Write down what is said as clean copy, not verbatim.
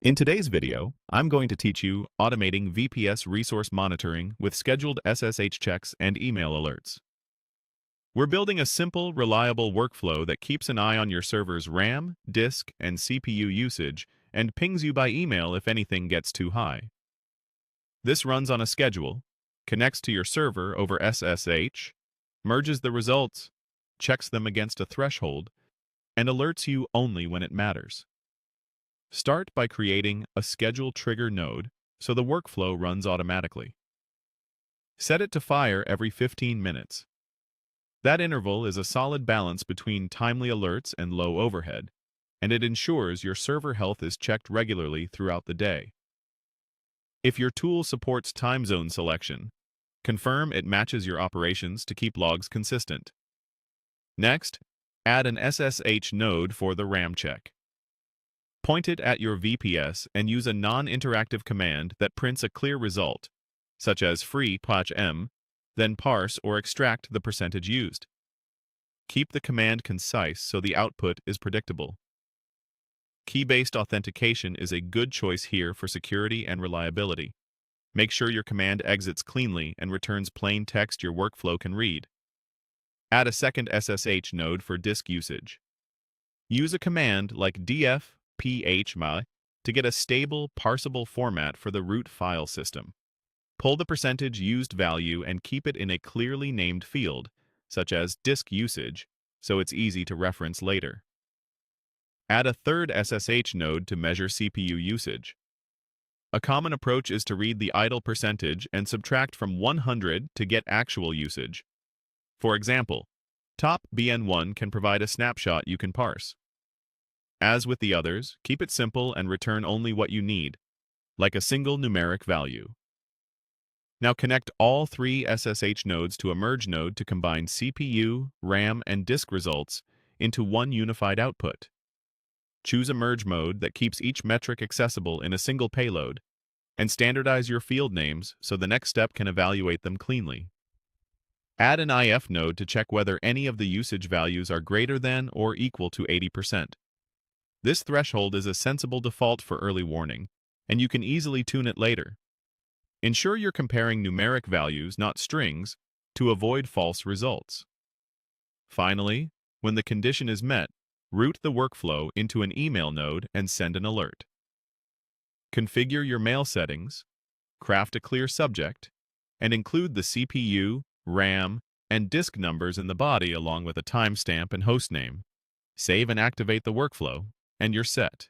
In today's video, I'm going to teach you automating VPS resource monitoring with scheduled SSH checks and email alerts. We're building a simple, reliable workflow that keeps an eye on your server's RAM, disk, and CPU usage and pings you by email if anything gets too high. This runs on a schedule, connects to your server over SSH, merges the results, checks them against a threshold, and alerts you only when it matters. Start by creating a schedule trigger node so the workflow runs automatically. Set it to fire every 15 minutes. That interval is a solid balance between timely alerts and low overhead, and it ensures your server health is checked regularly throughout the day. If your tool supports time zone selection, confirm it matches your operations to keep logs consistent. Next, add an SSH node for the RAM check. Point it at your VPS and use a non-interactive command that prints a clear result, such as free /m, then parse or extract the percentage used. Keep the command concise so the output is predictable. Key-based authentication is a good choice here for security and reliability. Make sure your command exits cleanly and returns plain text your workflow can read. Add a second SSH node for disk usage. Use a command like df/phma to get a stable, parsable format for the root file system. Pull the percentage used value and keep it in a clearly named field, such as disk usage, so it's easy to reference later. Add a third SSH node to measure CPU usage. A common approach is to read the idle percentage and subtract from 100 to get actual usage. For example, top BN1 can provide a snapshot you can parse. As with the others, keep it simple and return only what you need, like a single numeric value. Now connect all three SSH nodes to a merge node to combine CPU, RAM, and disk results into one unified output. Choose a merge mode that keeps each metric accessible in a single payload, and standardize your field names so the next step can evaluate them cleanly. Add an IF node to check whether any of the usage values are greater than or equal to 80%. This threshold is a sensible default for early warning, and you can easily tune it later. Ensure you're comparing numeric values, not strings, to avoid false results. Finally, when the condition is met, route the workflow into an email node and send an alert. Configure your mail settings, craft a clear subject, and include the CPU, RAM, and disk numbers in the body along with a timestamp and hostname. Save and activate the workflow, and you're set.